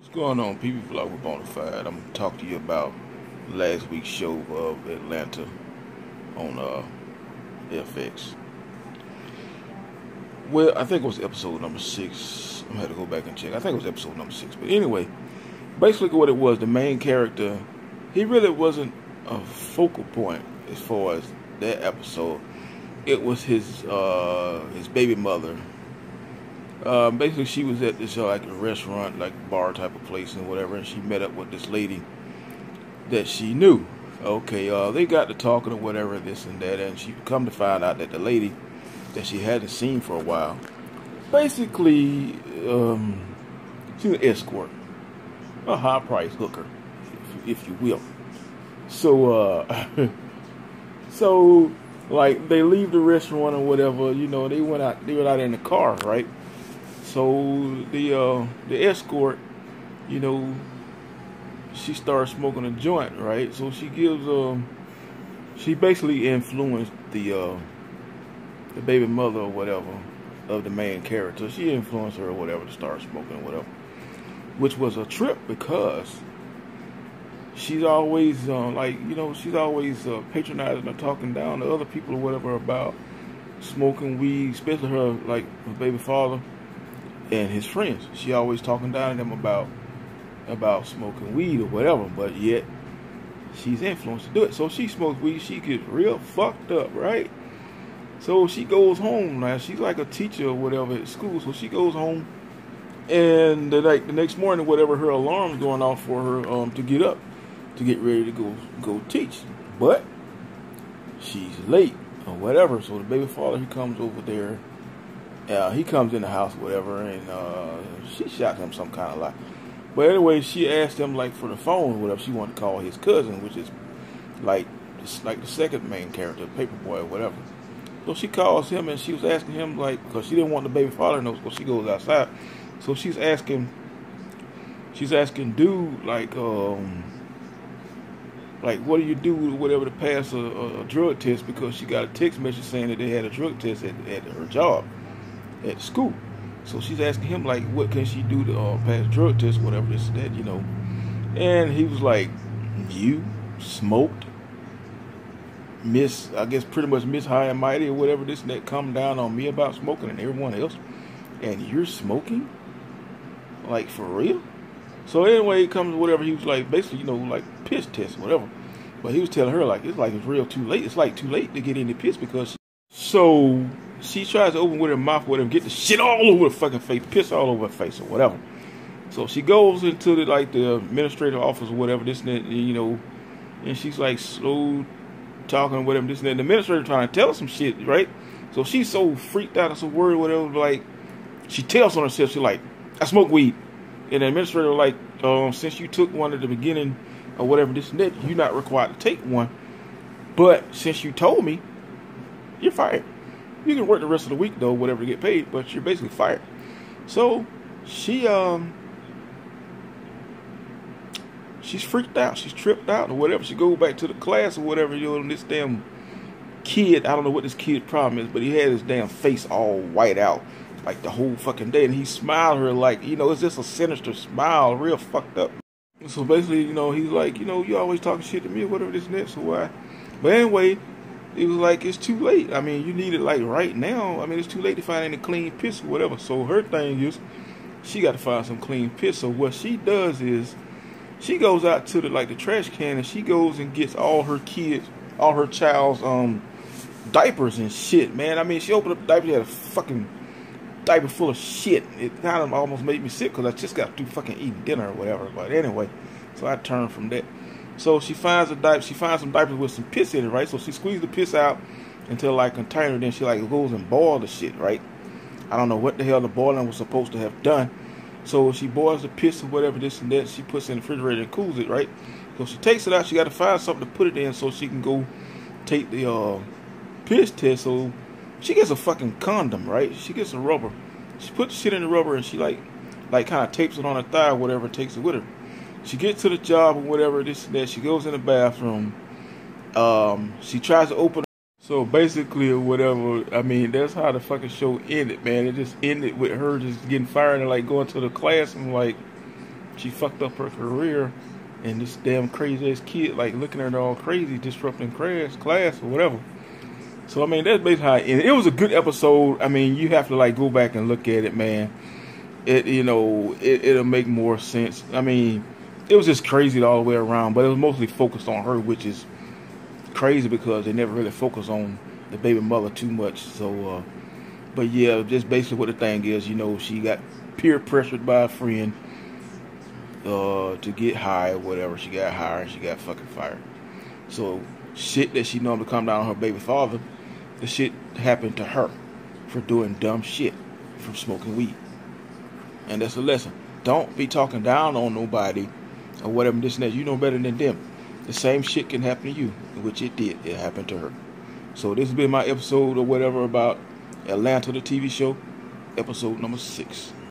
What's going on, people? Vlog with Bonafide. I'm gonna talk to you about last week's show of Atlanta on FX. Well, I think it was episode number 6. I'm gonna have to go back and check. I think it was episode number 6. But anyway, basically what it was, the main character, he really wasn't a focal point as far as that episode. It was his baby mother. Basically, she was at this like a restaurant, like bar type of place and whatever, and she met up with this lady that she knew. Okay, they got to talking or whatever, this and that, and she come to find out that the lady that she hadn't seen for a while, basically, she's an escort, a high price hooker, if you will. So, so like they leave the restaurant or whatever, you know, they went out in the car, right? So the escort, you know, she started smoking a joint, right? So she gives she basically influenced the baby mother or whatever of the main character. She influenced her or whatever to start smoking or whatever, which was a trip because she's always like, you know, she's always patronizing or talking down to other people or whatever about smoking weed, especially her baby father and his friends. She always talking down to them about smoking weed or whatever, but yet she's influenced to do it. So she smokes weed, she gets real fucked up, right? So she goes home now. She's like a teacher or whatever at school, so she goes home, and the next morning, whatever, her alarm's going off for her to get up, to get ready to go teach, but she's late or whatever. So the baby father, he comes over there. He comes in the house, whatever, and she shot him some kind of lie. But anyway, she asked him like for the phone or whatever. She wanted to call his cousin, which is like the second main character, Paperboy or whatever. So she calls him and she was asking him like, because she didn't want the baby father to know, so she goes outside. So she's asking dude like what do you do whatever to pass a drug test, because she got a text message saying that they had a drug test at her job at school. So she's asking him like, what can she do to pass drug test, whatever this and that, you know. And he was like, you smoked, I guess pretty much Miss High and Mighty or whatever this and that come down on me about smoking and everyone else, and you're smoking, like for real? So anyway, it comes whatever, he was like basically, you know, like piss test whatever, but he was telling her like it's real too late. It's like too late to get any piss, because she tries to open with her mouth, whatever, get the shit all over her fucking face, piss all over her face or whatever. So she goes into the administrative office or whatever, this and that, you know, and she's like slow talking, whatever, this and that. And the administrator trying to tell her some shit, right? So she's so freaked out and so worried, whatever, like she tells on herself, she's like, I smoke weed. And the administrator like, since you took one at the beginning or whatever, this and that, you're not required to take one. But since you told me, you're fired. You can work the rest of the week though, whatever, to get paid, but you're basically fired. So she's freaked out, she's tripped out or whatever. She goes back to the class or whatever, you know, and this damn kid, I don't know what this kid's problem is, but he had his damn face all white out like the whole fucking day, and he smiled at her like, you know, it's just a sinister smile, real fucked up. So basically, you know, he's like, you know, you always talking shit to me or whatever, this and that, so why? But anyway, it was like, it's too late. I mean, you need it like right now. I mean, it's too late to find any clean piss or whatever. So her thing is, she got to find some clean piss. So what she does is, she goes out to the trash can, and she goes and gets all her child's diapers and shit, man. I mean, she opened up the diaper, she had a fucking diaper full of shit. It kind of almost made me sick, because I just got through fucking eating dinner or whatever. But anyway, so I turned from that. So she finds some diapers with some piss in it, right? So she squeezed the piss out into like a container, then she like goes and boils the shit, right? I don't know what the hell the boiling was supposed to have done. So she boils the piss or whatever, this and that, she puts it in the refrigerator and cools it, right? So she takes it out, she got to find something to put it in so she can go take the piss test. So she gets a fucking condom, right? She gets a rubber. She puts the shit in the rubber and she like kind of tapes it on her thigh or whatever, takes it with her. She gets to the job or whatever, this and that. She goes in the bathroom. She tries to open. So basically or whatever, I mean, that's how the fucking show ended, man. It just ended with her just getting fired and like going to the class and like she fucked up her career, and this damn crazy ass kid like looking at her all crazy, disrupting class or whatever. So I mean, that's basically how it ended. It was a good episode. I mean, you have to like go back and look at it, man. It'll make more sense. I mean, it was just crazy all the way around, but it was mostly focused on her, which is crazy because they never really focus on the baby mother too much. So, but yeah, just basically what the thing is, she got peer pressured by a friend to get high or whatever. She got high and she got fucking fired. So shit that she normally come down on her baby father, the shit happened to her for doing dumb shit, from smoking weed. And that's a lesson. Don't be talking down on nobody or whatever, this and that. You know better than them. The same shit can happen to you, which it did. It happened to her. So this has been my episode or whatever about Atlanta, the TV show, episode number 6.